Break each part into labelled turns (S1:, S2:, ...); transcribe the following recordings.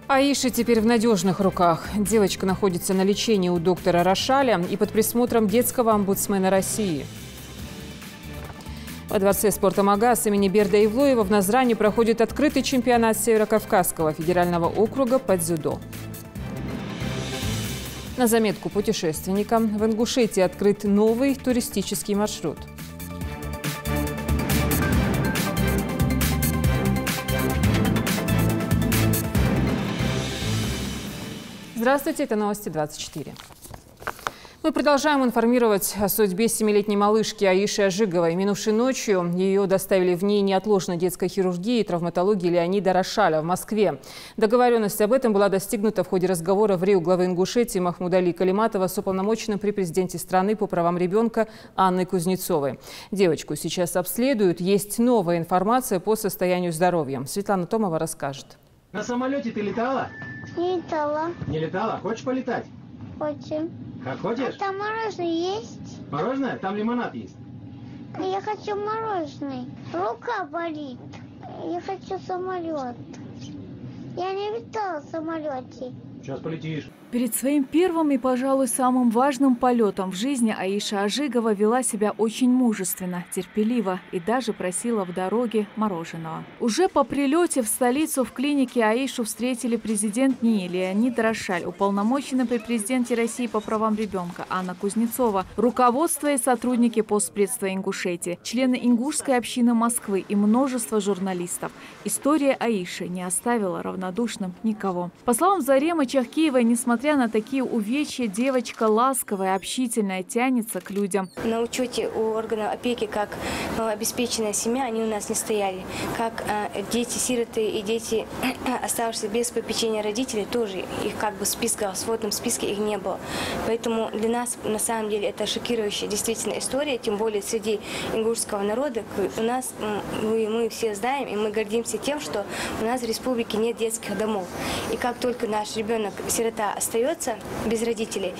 S1: Аиша теперь в надежных руках. Девочка находится на лечении у доктора Рошаля и под присмотром детского омбудсмена России. Во дворце спорта МАГАТЭ имени Берда Ивлоева в Назране проходит открытый чемпионат Северокавказского федерального округа по дзюдо. На заметку путешественникам в Ингушетии открыт новый туристический маршрут. Здравствуйте, это новости 24. Мы продолжаем информировать о судьбе 7-летней малышки Аиши Ажиговой. Минувшей ночью ее доставили в НИИ неотложной детской хирургии и травматологии Леонида Рошаля в Москве. Договоренность об этом была достигнута в ходе разговора в Рио главы Ингушетии Махмудали Калиматова с уполномоченным при президенте страны по правам ребенка Анной Кузнецовой. Девочку сейчас обследуют. Есть новая информация по состоянию здоровья. Светлана Томова расскажет.
S2: На самолете ты летала?
S3: Не летала.
S2: Не летала? Хочешь полетать?
S3: Хочу.
S2: Как хочешь?
S3: А там мороженое есть?
S2: Мороженое? Там лимонад есть.
S3: Я хочу мороженое. Рука болит. Я хочу самолет. Я не летала в самолете.
S2: Сейчас полетишь.
S4: Перед своим первым и, пожалуй, самым важным полетом в жизни Аиша Ажигова вела себя очень мужественно, терпеливо и даже просила в дороге мороженого. Уже по прилете в столицу в клинике Аишу встретили президент НИИ Леонид Рошаль, уполномоченный при президенте России по правам ребенка Анна Кузнецова, руководство и сотрудники постпредства Ингушетии, члены ингушской общины Москвы и множество журналистов. История Аиши не оставила равнодушным никого. По словам Заремы Чахкиевой, несмотря на такие увечья, девочка ласковая, общительная, тянется к людям.
S5: На учете у органов опеки как обеспеченная семья они у нас не стояли. Как дети-сироты и дети, оставшиеся без попечения родителей, тоже их как бы в списках, в сводном списке их не было. Поэтому для нас на самом деле это шокирующая действительно история, тем более среди ингушского народа. У нас, мы все знаем и мы гордимся тем, что у нас в республике нет детских домов. И как только наш ребенок-сирота остается без родителей,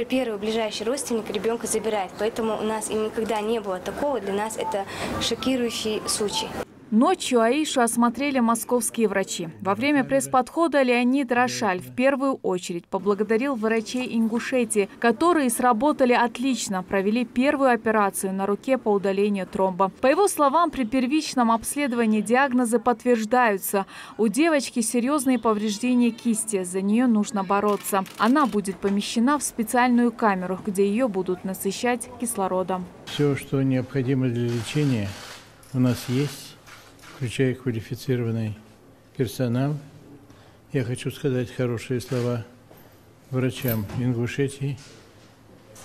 S5: первый ближайший родственник ребенка забирает. Поэтому у нас и никогда не было такого. Для нас это шокирующий случай.
S4: Ночью Аишу осмотрели московские врачи. Во время пресс-подхода Леонид Рошаль в первую очередь поблагодарил врачей Ингушетии, которые сработали отлично, провели первую операцию на руке по удалению тромба. По его словам, при первичном обследовании диагнозы подтверждаются. У девочки серьезные повреждения кисти, за нее нужно бороться. Она будет помещена в специальную камеру, где ее будут насыщать кислородом.
S6: Все, что необходимо для лечения, у нас есть, включая квалифицированный персонал. Я хочу сказать хорошие слова врачам Ингушетии,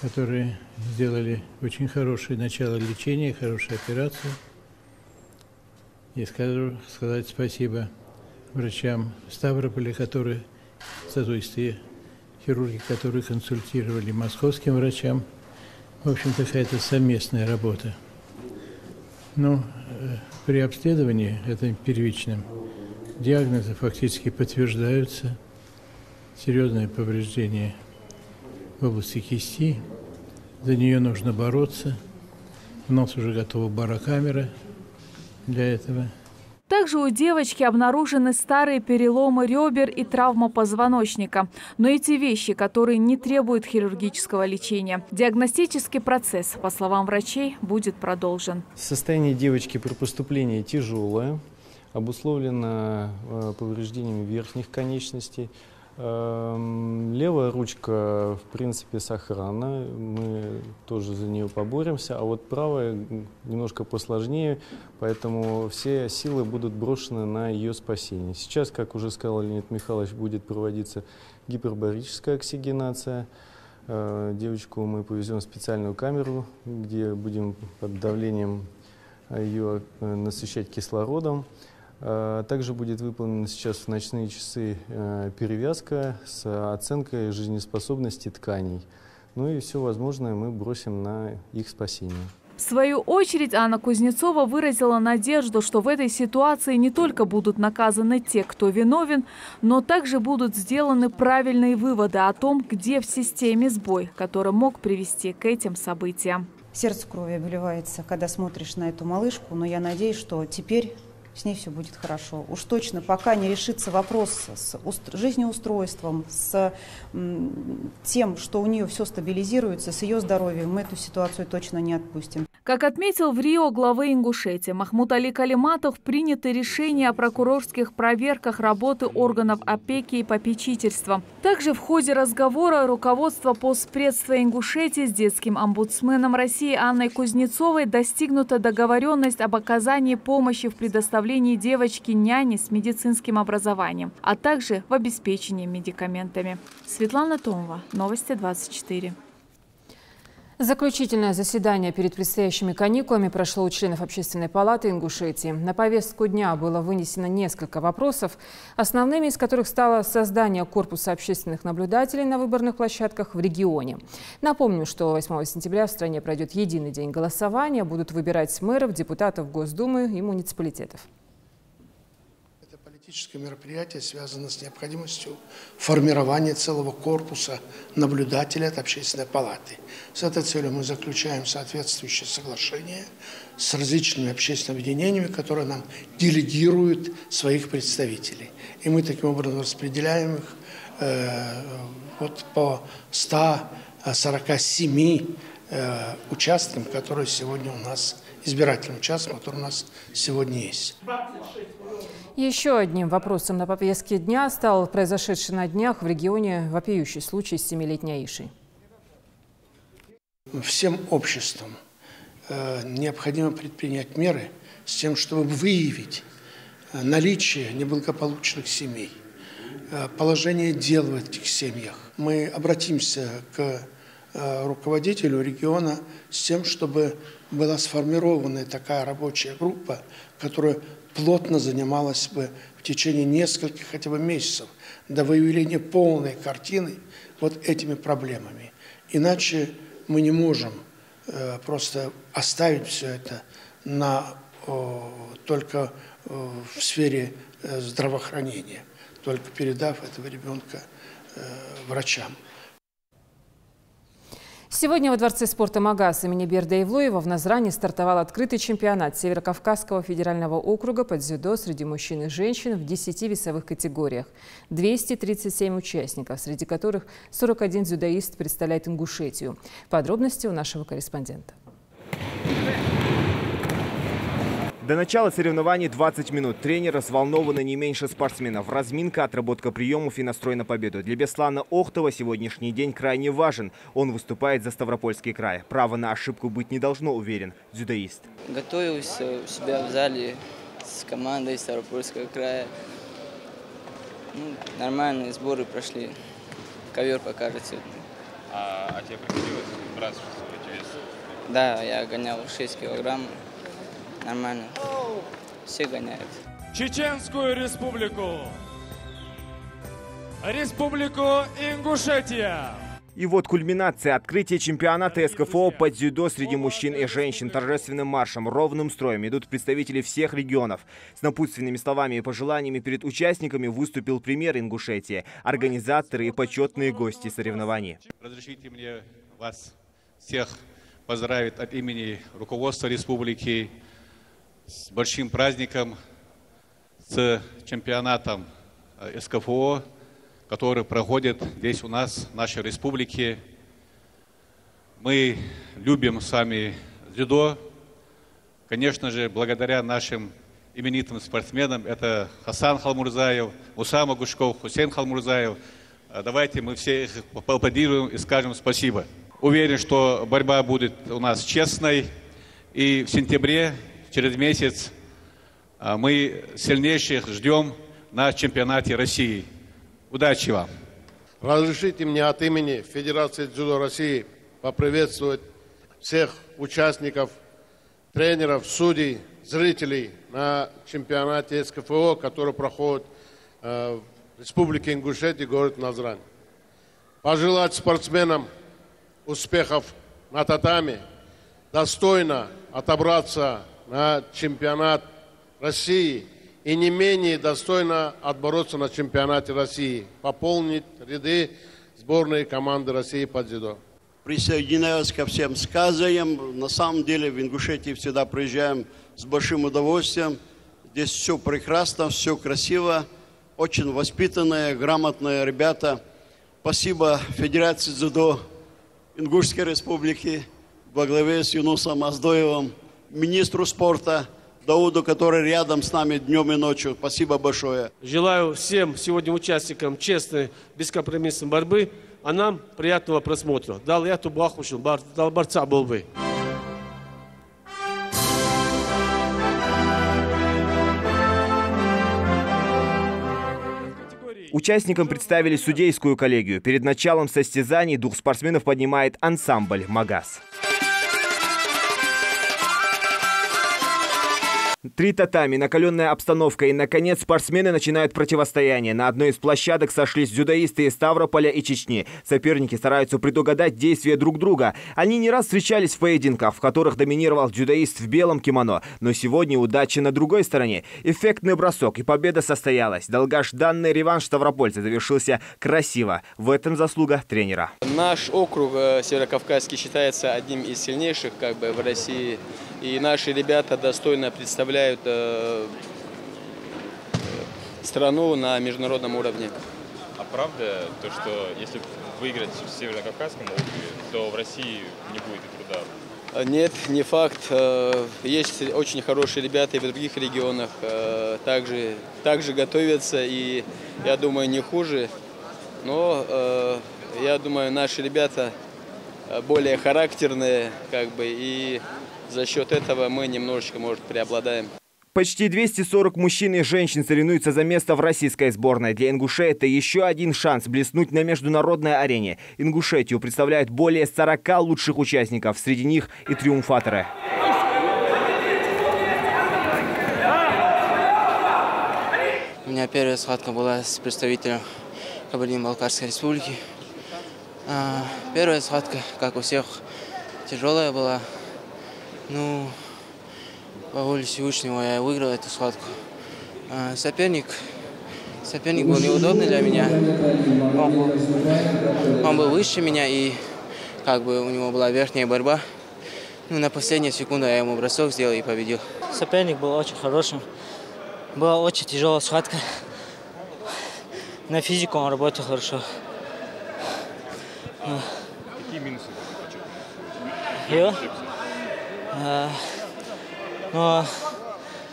S6: которые сделали очень хорошее начало лечения, хорошую операцию. И сказать спасибо врачам Ставрополя, которые, соответственно, хирурги, которые консультировали московским врачам. В общем, какая-то совместная работа. Но при обследовании, это первичном, диагнозы фактически подтверждаются. Серьезное повреждение в области кисти. За нее нужно бороться. У нас уже готова барокамера для этого.
S4: Также у девочки обнаружены старые переломы ребер и травма позвоночника. Но эти вещи, которые не требуют хирургического лечения. Диагностический процесс, по словам врачей, будет продолжен.
S7: Состояние девочки при поступлении тяжелое, обусловлено повреждениями верхних конечностей. Левая ручка, в принципе, сохранна, мы тоже за нее поборемся, а вот правая немножко посложнее, поэтому все силы будут брошены на ее спасение. Сейчас, как уже сказал Леонид Михайлович, будет проводиться гипербарическая оксигенация. Девочку мы повезем в специальную камеру, где будем под давлением ее насыщать кислородом. Также будет выполнена сейчас в ночные часы перевязка с оценкой жизнеспособности тканей. Ну и все возможное мы бросим на их спасение.
S4: В свою очередь Анна Кузнецова выразила надежду, что в этой ситуации не только будут наказаны те, кто виновен, но также будут сделаны правильные выводы о том, где в системе сбой, который мог привести к этим событиям.
S8: Сердце крови обливается, когда смотришь на эту малышку, но я надеюсь, что теперь с ней все будет хорошо. Уж точно, пока не решится вопрос с жизнеустройством, с тем, что у нее все стабилизируется, с ее здоровьем, мы эту ситуацию точно не отпустим.
S4: Как отметил в Рио глава Ингушетии Махмуд Али Калиматов, принято решение о прокурорских проверках работы органов опеки и попечительства. Также в ходе разговора руководство Постпредства Ингушетии с детским омбудсменом России Анной Кузнецовой достигнута договоренность об оказании помощи в предоставлении девочки няни с медицинским образованием, а также в обеспечении медикаментами. Светлана Томова, Новости 24.
S1: Заключительное заседание перед предстоящими каникулами прошло у членов Общественной палаты Ингушетии. На повестку дня было вынесено несколько вопросов, основными из которых стало создание корпуса общественных наблюдателей на выборных площадках в регионе. Напомню, что 8 сентября в стране пройдет единый день голосования, будут выбирать мэров, депутатов Госдумы и муниципалитетов.
S9: Политическое мероприятие связано с необходимостью формирования целого корпуса наблюдателей от Общественной палаты. С этой целью мы заключаем соответствующее соглашение с различными общественными объединениями, которые нам делегируют своих представителей. И мы таким образом распределяем их вот по 147 участкам, которые сегодня у нас, избирательным участкам, которые у нас сегодня есть.
S1: Еще одним вопросом на повестке дня стал произошедший на днях в регионе вопиющий случай с 7-летней Аишей.
S9: Всем обществам необходимо предпринять меры с тем, чтобы выявить наличие неблагополучных семей, положение дел в этих семьях. Мы обратимся к руководителю региона с тем, чтобы была сформирована такая рабочая группа, которая плотно занималась бы в течение нескольких хотя бы месяцев до выявления полной картины вот этими проблемами. Иначе мы не можем просто оставить все это только в сфере здравоохранения, только передав этого ребенка врачам.
S1: Сегодня во Дворце спорта «Магас» имени Берда Ивлоева в Назране стартовал открытый чемпионат Северокавказского федерального округа по дзюдо среди мужчин и женщин в 10 весовых категориях. 237 участников, среди которых 41 дзюдоист представляет Ингушетию. Подробности у нашего корреспондента.
S10: До начала соревнований 20 минут. Тренер взволнованы не меньше спортсменов. Разминка, отработка приемов и настрой на победу. Для Беслана Охтова сегодняшний день крайне важен. Он выступает за Ставропольский край. Права на ошибку быть не должно, уверен дзюдоист.
S11: Готовился у себя в зале с командой Ставропольского края. Нормальные сборы прошли. Ковер покажет сегодня.
S12: А тебе приходилось браться в эти весы?
S11: Да, я гонял 6 килограмм. Нормально. Все гоняют.
S13: Чеченскую республику. Республику Ингушетия.
S10: И вот кульминация. Открытие чемпионата СКФО по дзюдо среди мужчин и женщин. Торжественным маршем, ровным строем идут представители всех регионов. С напутственными словами и пожеланиями перед участниками выступил премьер Ингушетии, организаторы и почетные гости соревнований.
S12: Разрешите мне вас всех поздравить от имени руководства республики с большим праздником, с чемпионатом СКФО, который проходит здесь у нас, в нашей республике. Мы любим сами дзюдо. Конечно же, благодаря нашим именитым спортсменам, это Хасан Халмурзаев, Усама Гушков, Хусейн Халмурзаев. Давайте мы все их поаплодируем и скажем спасибо. Уверен, что борьба будет у нас честной, и в сентябре, через месяц, мы сильнейших ждем на чемпионате России. Удачи вам!
S14: Разрешите мне от имени Федерации дзюдо России поприветствовать всех участников, тренеров, судей, зрителей на чемпионате СКФО, который проходит в Республике Ингушетия, город Назрань. Пожелать спортсменам успехов на татами, достойно отобраться на чемпионат России и не менее достойно отбороться на чемпионате России, пополнить ряды сборной команды России по дзюдо.
S15: Присоединяюсь ко всем сказаниям. На самом деле в Ингушетии всегда приезжаем с большим удовольствием. Здесь все прекрасно, все красиво. Очень воспитанные, грамотные ребята. Спасибо Федерации дзюдо Ингушской республики во главе с Юнусом Аздоевым, министру спорта Дауду, который рядом с нами днем и ночью. Спасибо большое.
S16: Желаю всем сегодня участникам честной, бескомпромиссной борьбы, а нам приятного просмотра. Дал я ту бахушил, дал борца был бы.
S10: Участникам представили судейскую коллегию. Перед началом состязаний дух спортсменов поднимает ансамбль «Магаз». 3 татами, накаленная обстановка и, наконец, спортсмены начинают противостояние. На одной из площадок сошлись дзюдоисты из Ставрополя и Чечни. Соперники стараются предугадать действия друг друга. Они не раз встречались в поединках, в которых доминировал дзюдоист в белом кимоно. Но сегодня удача на другой стороне. Эффектный бросок и победа состоялась. Долгожданный реванш ставропольца завершился красиво. В этом заслуга тренера.
S17: Наш округ Северокавказский считается одним из сильнейших в России. И наши ребята достойно представляют страну на международном уровне.
S18: А правда то, что если выиграть в Северокавказском округе, то в России не будет и труда?
S17: Нет, не факт. Есть очень хорошие ребята и в других регионах. Также готовятся, и я думаю, не хуже. Но я думаю, наши ребята более характерные, и за счет этого мы немножечко, может, преобладаем.
S10: Почти 240 мужчин и женщин соревнуются за место в российской сборной. Для Ингушетии это еще один шанс блеснуть на международной арене. Ингушетию представляют более 40 лучших участников, среди них и триумфаторы.
S11: У меня первая схватка была с представителем Кабардино-Балкарской республики. Первая схватка, как у всех, тяжелая была. По воле Всевышнего я выиграл эту схватку. Соперник был неудобный для меня. Он был выше меня, и у него была верхняя борьба. На последнюю секунду я ему бросок сделал и победил.
S19: Соперник был очень хорошим. Была очень тяжелая схватка. На физику он работал хорошо.
S18: Какие минусы?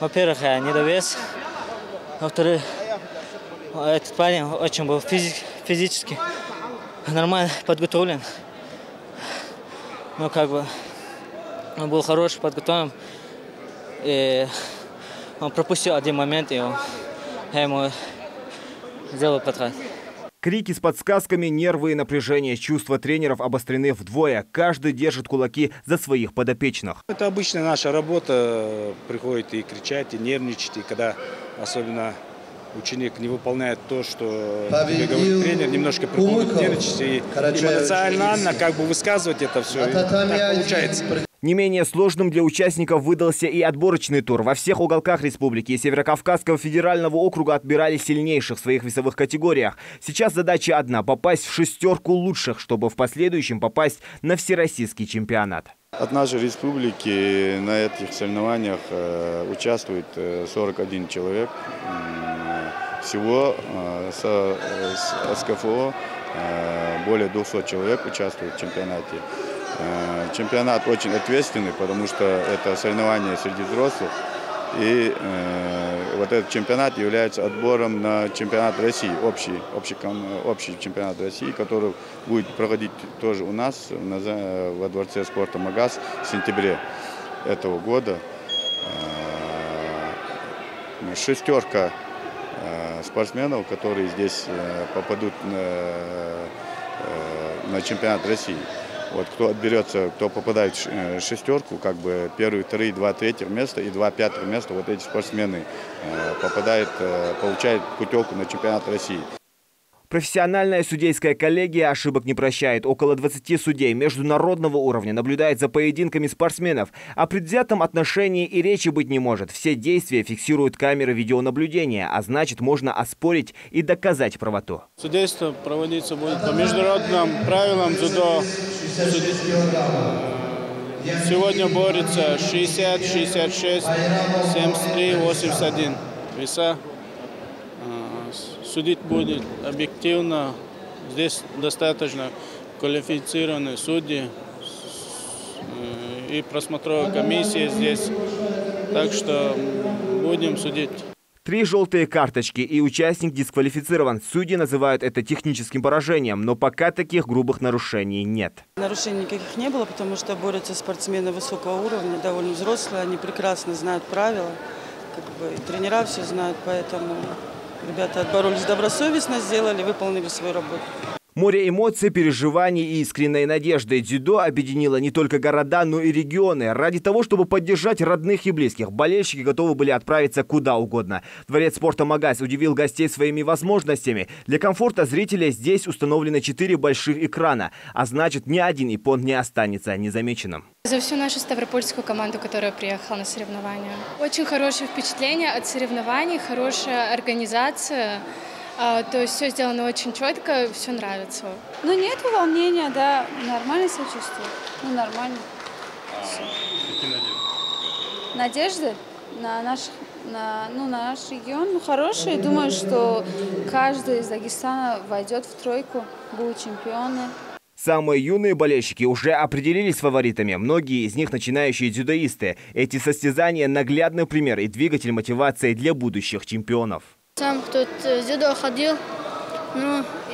S19: Во-первых, недовес. Во-вторых, этот парень очень был физически нормально подготовлен. Он был хороший, подготовлен. И он пропустил один момент, и я ему сделал подход.
S10: Крики с подсказками, нервы и напряжение. Чувства тренеров обострены вдвое. Каждый держит кулаки за своих подопечных.
S20: Это обычная наша работа. Приходит и кричать, и нервничать. И когда особенно ученик не выполняет то, что тебе говорит тренер, немножко приходит нервничать и эмоционально высказывать это все. И так получается.
S10: Не менее сложным для участников выдался и отборочный тур. Во всех уголках республики и Северокавказского федерального округа отбирали сильнейших в своих весовых категориях. Сейчас задача одна – попасть в 6 лучших, чтобы в последующем попасть на всероссийский чемпионат.
S21: От нашей республики на этих соревнованиях участвует 41 человек. Всего с СКФО более 200 человек участвует в чемпионате. Чемпионат очень ответственный, потому что это соревнования среди взрослых. И вот этот чемпионат является отбором на чемпионат России, общий чемпионат России, который будет проходить тоже у нас во Дворце спорта «Магаз» в сентябре этого года. 6 спортсменов, которые здесь попадут на чемпионат России. Кто отберется, кто попадает в 6, первые, вторые, 2 третьих места и 2 пятых места, эти спортсмены получают путевку на чемпионат России.
S10: Профессиональная судейская коллегия ошибок не прощает. Около 20 судей международного уровня наблюдает за поединками спортсменов. О предвзятом отношении и речи быть не может. Все действия фиксируют камеры видеонаблюдения, а значит, можно оспорить и доказать правоту.
S22: Судейство проводиться будет по международным правилам дзюдо.
S3: Сегодня борется 60, 66, 73, 81 веса. Судить будет объективно. Здесь достаточно квалифицированные судьи и просмотровая комиссия здесь. Так что будем судить.
S10: 3 желтые карточки и участник дисквалифицирован. Судьи называют это техническим поражением, но пока таких грубых нарушений нет.
S22: Нарушений никаких не было, потому что борются спортсмены высокого уровня, довольно взрослые, они прекрасно знают правила, и тренера все знают, поэтому ребята отборолись добросовестно, сделали, выполнили свою работу.
S10: Море эмоций, переживаний и искренней надежды. Дзюдо объединило не только города, но и регионы. Ради того, чтобы поддержать родных и близких, болельщики готовы были отправиться куда угодно. Дворец спорта «Магаз» удивил гостей своими возможностями. Для комфорта зрителей здесь установлены 4 больших экрана. А значит, ни один япон не останется незамеченным.
S23: За всю нашу ставропольскую команду, которая приехала на соревнования. Очень хорошее впечатление от соревнований, хорошая организация. То есть все сделано очень четко, все нравится.
S24: Ну нет волнения, да, нормально себя чувствую. Ну нормально.
S18: Какие
S24: надежды? На наш регион, хорошие. Думаю, что каждый из Дагестана войдет в тройку, будут чемпионы.
S10: Самые юные болельщики уже определились с фаворитами. Многие из них начинающие дзюдоисты. Эти состязания – наглядный пример и двигатель мотивации для будущих чемпионов.
S25: Сам кто-то в дзюдо ходил,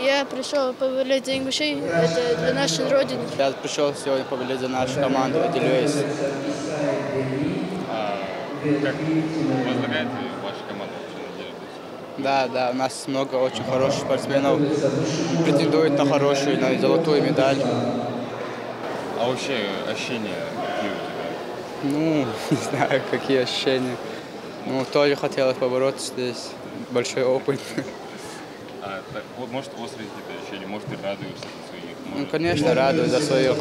S25: я пришел поболеть за ингушей, это для нашей родины.
S11: Я пришел сегодня поболеть за нашу команду, Эдельвейс.
S18: Как возлагает ли ваша команда надежду?
S11: Да, у нас много очень хороших спортсменов, претендуют на хорошую, на золотую медаль.
S18: А вообще ощущения какие у тебя?
S11: Не знаю, какие ощущения. Тоже хотелось побороться здесь. Большой опыт.
S18: Может, острые какие-то ощущения, может, ты радуешься за своих?
S11: Конечно, радуюсь за своих.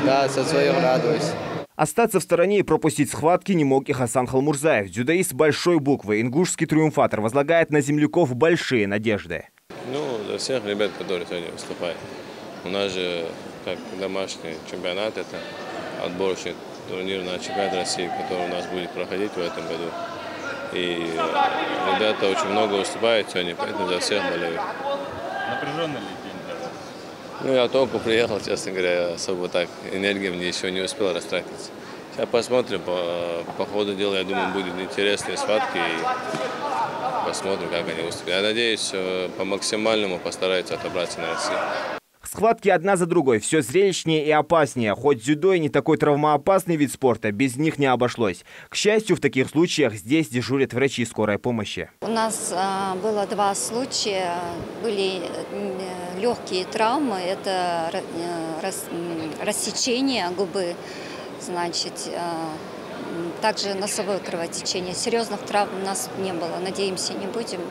S11: Да, за своих радуюсь.
S10: Остаться в стороне и пропустить схватки не мог и Хасан Халмурзаев. Дзюдоист большой буквы, ингушский триумфатор, возлагает на земляков большие надежды.
S26: За всех ребят, которые сегодня выступают. У нас же, как домашний чемпионат, это отборочный турнир на чемпионат России, который у нас будет проходить в этом году. И ребята очень много выступают сегодня, поэтому за всех болею.
S18: Напряженный ли день для вас?
S26: Я только приехал, честно говоря, особо так энергия мне еще не успела растратиться. Сейчас посмотрим, по ходу дела, я думаю, будут интересные схватки и посмотрим, как они выступят. Я надеюсь, по максимальному постараются отобраться на Россию.
S10: Схватки одна за другой, все зрелищнее и опаснее. Хоть дзюдо и не такой травмоопасный вид спорта, без них не обошлось. К счастью, в таких случаях здесь дежурят врачи скорой помощи.
S27: У нас было 2 случая, были легкие травмы, это рассечение губы, значит, также носовое кровотечение. Серьезных травм у нас не было, надеемся, не будем,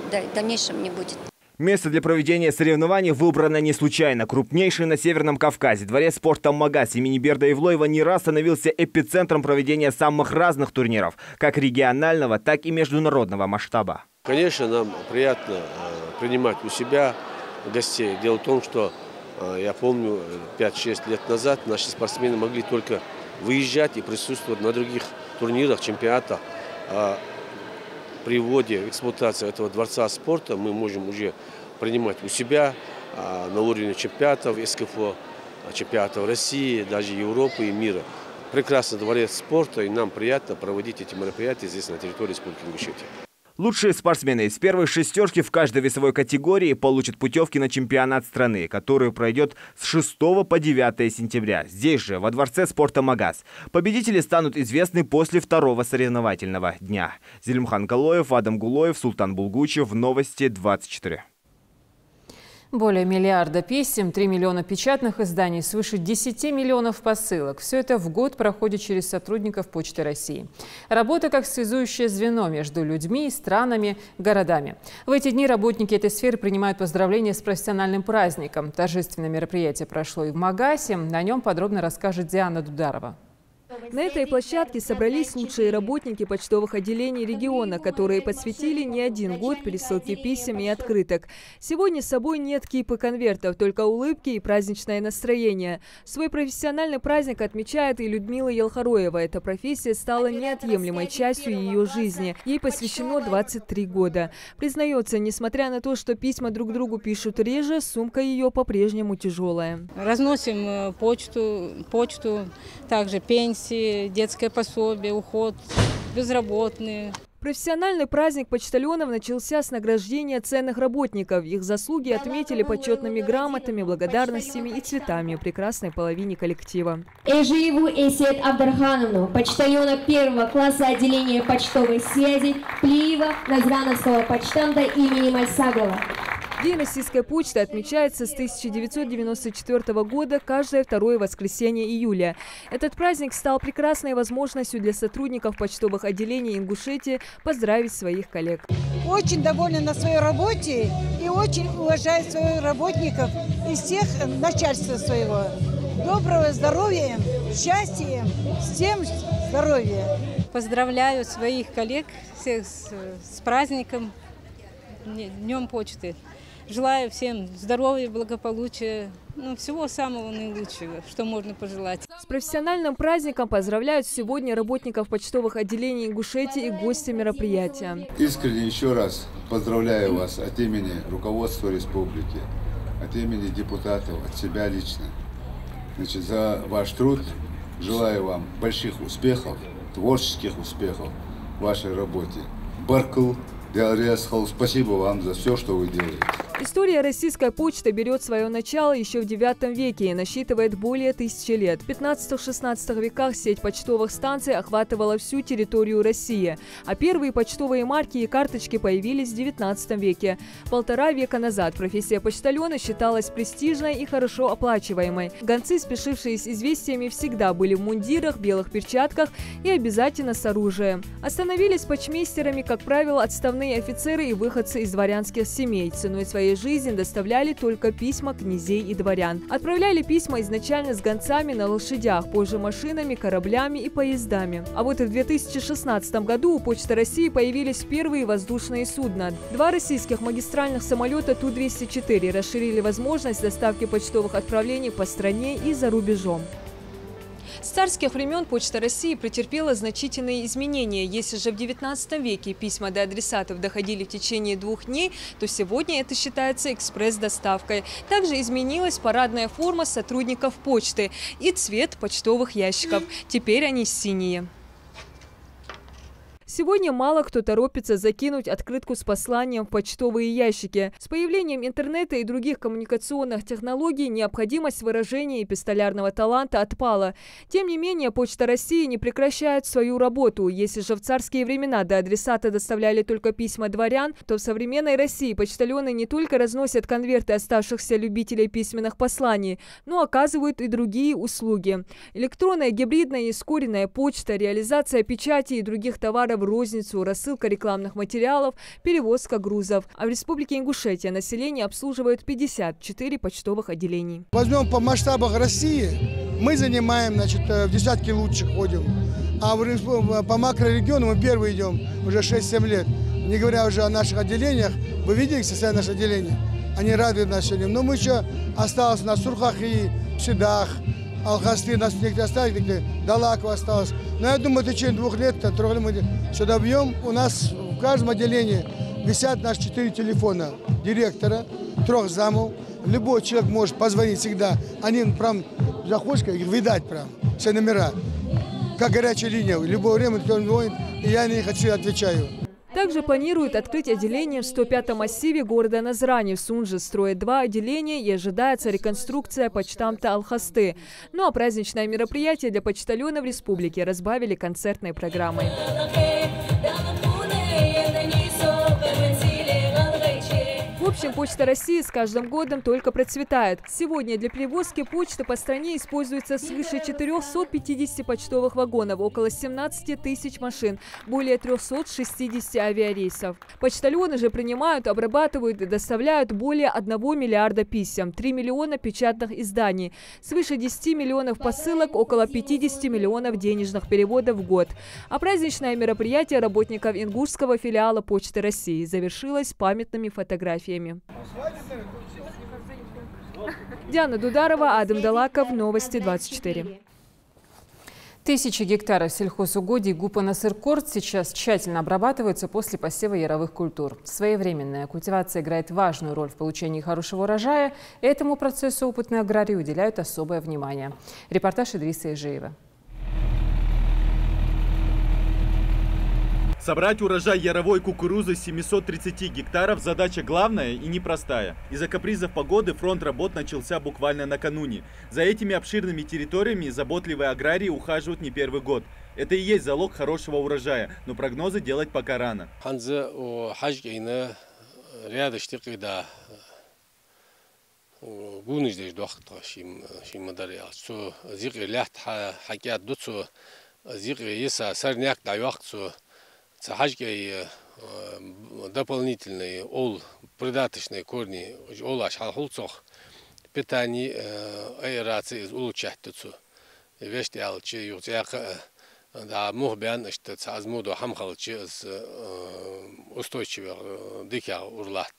S27: в дальнейшем не будет.
S10: Место для проведения соревнований выбрано не случайно. Крупнейший на Северном Кавказе дворец спорта «Магаз» имени Берда Ивлоева не раз становился эпицентром проведения самых разных турниров, как регионального, так и международного масштаба.
S28: Конечно, нам приятно принимать у себя гостей. Дело в том, что я помню, 5-6 лет назад наши спортсмены могли только выезжать и присутствовать на других турнирах, чемпионатах. При вводе в эксплуатацию этого дворца спорта мы можем уже принимать у себя на уровне чемпионатов СКФО, чемпионатов России, даже Европы и мира. Прекрасный дворец спорта, и нам приятно проводить эти мероприятия здесь на территории Республики Ингушетия.
S10: Лучшие спортсмены из первой 6 в каждой весовой категории получат путевки на чемпионат страны, который пройдет с 6 по 9 сентября. Здесь же, во дворце спорта «Магаз». Победители станут известны после 2-го соревновательного дня. Зелимхан Галоев, Адам Гулоев, Султан Булгучев. Новости 24.
S1: Более миллиарда писем, 3 миллиона печатных изданий, свыше 10 миллионов посылок. Все это в год проходит через сотрудников Почты России. Работа как связующее звено между людьми, странами, городами. В эти дни работники этой сферы принимают поздравления с профессиональным праздником. Торжественное мероприятие прошло и в Магасе. О нем подробно расскажет Диана Дударова.
S2: На этой площадке собрались лучшие работники почтовых отделений региона, которые посвятили не один год пересылке писем и открыток. Сегодня с собой нет кипы конвертов, только улыбки и праздничное настроение. Свой профессиональный праздник отмечает и Людмила Елхароева. Эта профессия стала неотъемлемой частью ее жизни. Ей посвящено 23 года. Признается, несмотря на то, что письма друг другу пишут реже, сумка ее по-прежнему тяжелая.
S4: Разносим почту, также пенсии, детское пособие, уход, безработные.
S2: Профессиональный праздник почтальонов начался с награждения ценных работников. Их заслуги отметили почетными грамотами, благодарностями и цветами прекрасной половине коллектива.
S5: Эжиеву Эсет Абдархановну, почтальона первого класса отделения почтовой связи Плиева Назрановского почтамта имени Мальсагова.
S2: День российской почты отмечается с 1994 года каждое второе воскресенье июля. Этот праздник стал прекрасной возможностью для сотрудников почтовых отделений Ингушетии поздравить своих коллег.
S6: Очень довольна на своей работе и очень уважаю своих работников и всех начальства своего. Доброго здоровья им, счастья им, всем здоровья.
S4: Поздравляю своих коллег всех с праздником, Днем почты. Желаю всем здоровья, благополучия, всего самого наилучшего, что можно пожелать.
S2: С профессиональным праздником поздравляют сегодня работников почтовых отделений Ингушетии и гости мероприятия.
S7: Искренне еще раз поздравляю вас от имени руководства республики, от имени депутатов, от себя лично. За ваш труд желаю вам больших успехов, творческих успехов в вашей работе. Баркл, спасибо вам за все, что вы делаете.
S2: История российской почты берет свое начало еще в IX веке и насчитывает более 1000 лет. В 15-16 веках сеть почтовых станций охватывала всю территорию России, а первые почтовые марки и карточки появились в XIX веке. 1,5 века назад профессия почтальона считалась престижной и хорошо оплачиваемой. Гонцы, спешившие с известиями, всегда были в мундирах, белых перчатках и обязательно с оружием. Остановились почмейстерами, как правило, отставные офицеры и выходцы из дворянских семей. Ценой своей жизни доставляли только письма князей и дворян. Отправляли письма изначально с гонцами на лошадях, позже машинами, кораблями и поездами. А вот и в 2016 году у Почты России появились первые воздушные судна. 2 российских магистральных самолета Ту-204 расширили возможность доставки почтовых отправлений по стране и за рубежом. С царских времен Почта России претерпела значительные изменения. Если же в XIX веке письма до адресатов доходили в течение 2 дней, то сегодня это считается экспресс-доставкой. Также изменилась парадная форма сотрудников почты и цвет почтовых ящиков. Теперь они синие. Сегодня мало кто торопится закинуть открытку с посланием в почтовые ящики. С появлением интернета и других коммуникационных технологий необходимость выражения эпистолярного таланта отпала. Тем не менее, Почта России не прекращает свою работу. Если же в царские времена до адресата доставляли только письма дворян, то в современной России почтальоны не только разносят конверты оставшихся любителей письменных посланий, но оказывают и другие услуги. Электронная, гибридная и ускоренная почта, реализация печати и других товаров в розницу, рассылка рекламных материалов, перевозка грузов. А в Республике Ингушетия население обслуживает 54 почтовых отделений.
S8: Возьмем по масштабах России, мы занимаем, в десятки лучших ходим. А по макрорегиону мы первые идем уже 6-7 лет. Не говоря уже о наших отделениях. Вы видели состояние наших отделений? Они радуют нас сегодня. Но мы еще осталось на Сурхахи, Шидах, Алхасты, нас некоторые остались, где Далаку осталось. Но я думаю, в течение 2 лет, 3 лет мы все добьем. У нас в каждом отделении висят наши 4 телефона директора, 3 замов. Любой человек может позвонить всегда. Они прям заходишь, видать прям все номера. Как горячая линия. В любое время кто звонит, и я на них отвечаю.
S2: Также планируют открыть отделение в 105-м массиве города Назрани. В Сунже строят 2 отделения и ожидается реконструкция почтамта Алхасты. Ну а праздничное мероприятие для почтальонов республики разбавили концертной программой. В общем, Почта России с каждым годом только процветает. Сегодня для перевозки почты по стране используется свыше 450 почтовых вагонов, около 17 тысяч машин, более 360 авиарейсов. Почтальоны же принимают, обрабатывают и доставляют более 1 миллиарда писем, 3 миллиона печатных изданий, свыше 10 миллионов посылок, около 50 миллионов денежных переводов в год. А праздничное мероприятие работников ингушского филиала Почты России завершилось памятными фотографиями. Диана Дударова, Адам Далаков, Новости 24.
S1: Тысячи гектаров сельхозугодий ГУПа «Насыркорт» сейчас тщательно обрабатываются после посева яровых культур. Своевременная культивация играет важную роль в получении хорошего урожая. Этому процессу опытные аграрии уделяют особое внимание. Репортаж Идриса Ижеева.
S9: Собрать урожай яровой кукурузы с 730 гектаров – задача главная и непростая. Из-за капризов погоды фронт работ начался буквально накануне. За этими обширными территориями заботливые аграрии ухаживают не первый год. Это и есть залог хорошего урожая, но прогнозы делать пока рано.
S12: Дополнительные придаточные корни питание аэрации улучшается. Вещи да мухбян что азмуду хамхалчи устойчивый дикя урлат.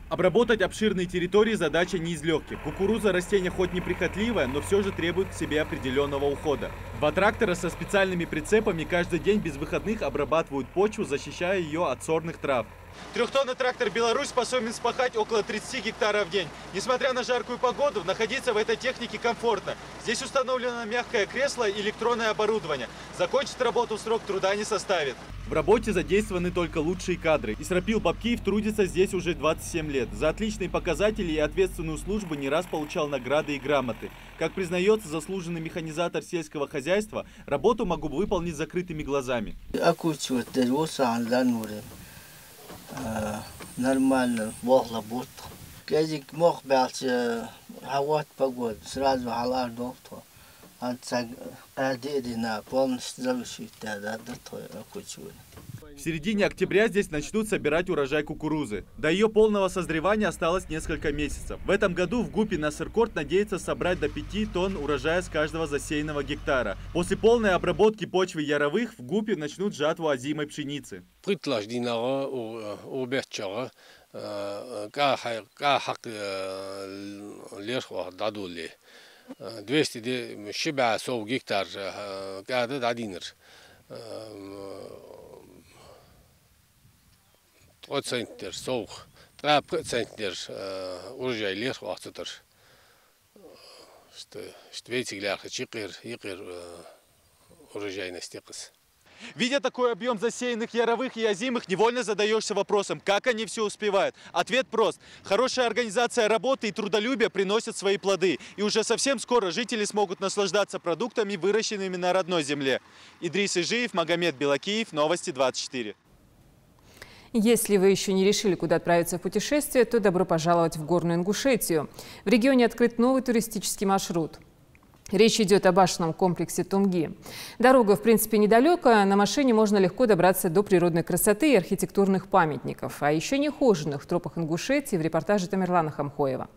S9: Обработать обширные территории задача не из легких. Кукуруза растение хоть неприхотливое, но все же требует к себе определенного ухода. 2 трактора со специальными прицепами каждый день без выходных обрабатывают почву, защищая ее от сорных трав. 3-тонный трактор «Беларусь» способен спахать около 30 гектаров в день. Несмотря на жаркую погоду, находиться в этой технике комфортно. Здесь установлено мягкое кресло и электронное оборудование. Закончить работу в срок труда не составит. В работе задействованы только лучшие кадры. Исрапил Бабкиев трудится здесь уже 27 лет. За отличные показатели и ответственную службу не раз получал награды и грамоты. Как признается заслуженный механизатор сельского хозяйства, работу могу выполнить закрытыми глазами.
S13: Нормально, Бог работает. Казик мог быть хават погода, сразу халар доктор.
S9: В середине октября здесь начнут собирать урожай кукурузы. До ее полного созревания осталось несколько месяцев. В этом году в ГУПе «Насыркорт» надеется собрать до 5 тонн урожая с каждого засеянного гектара. После полной обработки почвы яровых в ГУПе начнут жатву озимой пшеницы.
S12: 200 гектар قاعدة عدينر 3 центнер соух 3 центнер урожай лес вахтер что ветиглях чикер урожайности кыз.
S9: Видя такой объем засеянных яровых и озимых, невольно задаешься вопросом, как они все успевают. Ответ прост. Хорошая организация работы и трудолюбие приносят свои плоды. И уже совсем скоро жители смогут наслаждаться продуктами, выращенными на родной земле. Идрис Ижеев, Магомед Белакиев, Новости 24.
S1: Если вы еще не решили, куда отправиться в путешествие, то добро пожаловать в Горную Ингушетию. В регионе открыт новый туристический маршрут. Речь идет о башенном комплексе Тумги. Дорога, в принципе, недалекая. На машине можно легко добраться до природной красоты и архитектурных памятников. А еще нехоженных в тропах Ингушетии в репортаже Тамерлана Хамхоева.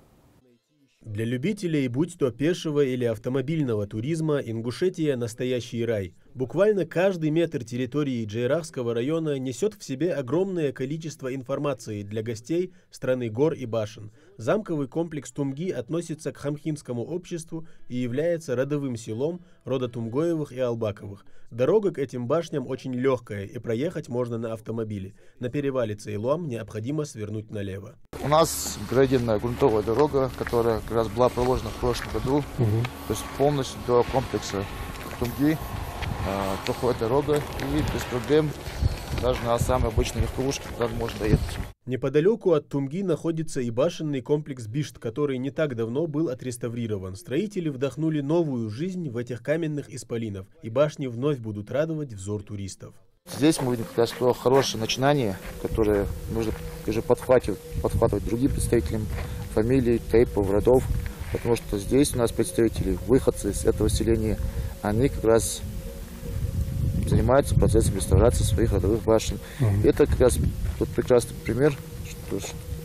S14: Для любителей, будь то пешего или автомобильного туризма, Ингушетия – настоящий рай. Буквально каждый метр территории Джейрахского района несет в себе огромное количество информации для гостей страны гор и башен. Замковый комплекс Тумги относится к хамхинскому обществу и является родовым селом рода Тумгоевых и Албаковых. Дорога к этим башням очень легкая, и проехать можно на автомобиле. На перевале Цейлуам необходимо свернуть налево.
S15: У нас гравийная грунтовая дорога, которая как раз была проложена в прошлом году. То есть полностью до комплекса Тумги проходит дорога, и без проблем даже на самой обычной легковушке туда можно доехать.
S14: Неподалеку от Тумги находится и башенный комплекс Бишт, который не так давно был отреставрирован. Строители вдохнули новую жизнь в этих каменных исполинов, и башни вновь будут радовать взор туристов.
S15: Здесь мы видим как раз хорошее начинание, которое нужно практически уже подхватывать другим представителям фамилий, тейпов, родов, потому что здесь у нас представители, выходцы из этого селения, они как раз занимаются процессом реставрации своих родовых башен. И это как раз тот прекрасный пример,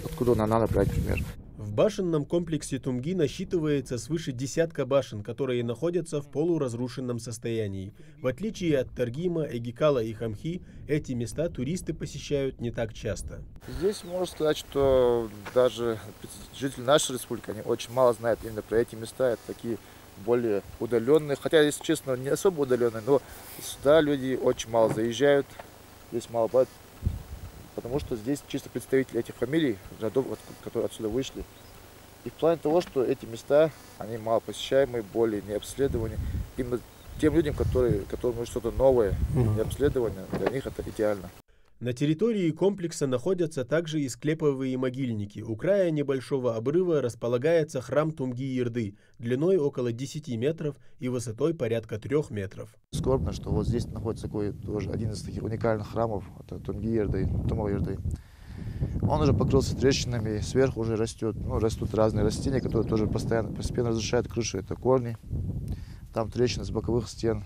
S15: откуда нам надо брать пример.
S14: В башенном комплексе Тумги насчитывается свыше десятка башен, которые находятся в полуразрушенном состоянии. В отличие от Таргима, Эгикала и Хамхи, эти места туристы посещают не так часто.
S15: Здесь можно сказать, что даже жители нашей республики, они очень мало знают именно про эти места. Это такие более удаленные, хотя, если честно, не особо удаленные, но сюда люди очень мало заезжают, здесь мало бывает, потому что здесь чисто представители этих фамилий, родов, которые отсюда вышли. И в плане того, что эти места, они мало посещаемые, более не обследованы. Именно тем людям, которым нужно что-то новое, не обследование, для них это идеально.
S14: На территории комплекса находятся также и склеповые могильники. У края небольшого обрыва располагается храм Тумги-Ерды, длиной около 10 метров и высотой порядка 3 метров.
S15: Скорбно, что вот здесь находится такой тоже один из таких уникальных храмов, это Тумги-Ерды, Тумова-Ерды. Он уже покрылся трещинами, сверху уже растут разные растения, которые тоже постепенно разрушают крышу. Это корни, там трещины с боковых стен.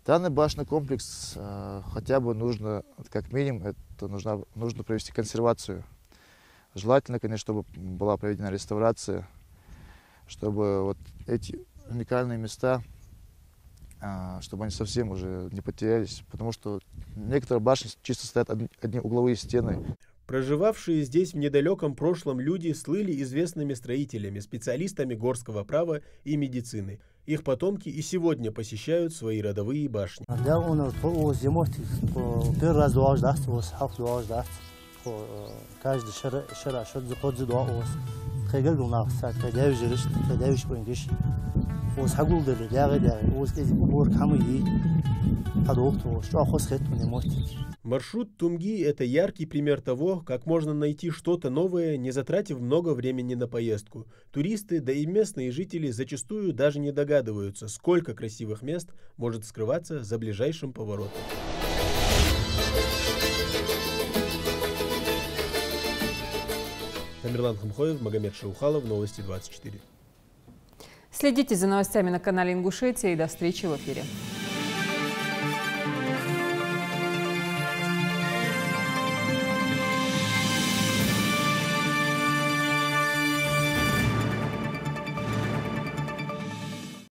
S15: Данный башенный комплекс хотя бы нужно, как минимум, это нужно провести консервацию. Желательно, конечно, чтобы была проведена реставрация, чтобы вот эти уникальные места, чтобы они совсем уже не потерялись, потому что некоторые башни чисто стоят одни угловые стены.
S14: Проживавшие здесь в недалеком прошлом люди слыли известными строителями, специалистами горского права и медицины. Их потомки и сегодня посещают свои родовые башни. Маршрут Тумги – это яркий пример того, как можно найти что-то новое, не затратив много времени на поездку. Туристы, да и местные жители зачастую даже не догадываются, сколько красивых мест может скрываться за ближайшим поворотом. Тамерлан Хамхоев, Магомед Шаухалов, Новости 24.
S1: Следите за новостями на канале Ингушетия и до встречи в эфире.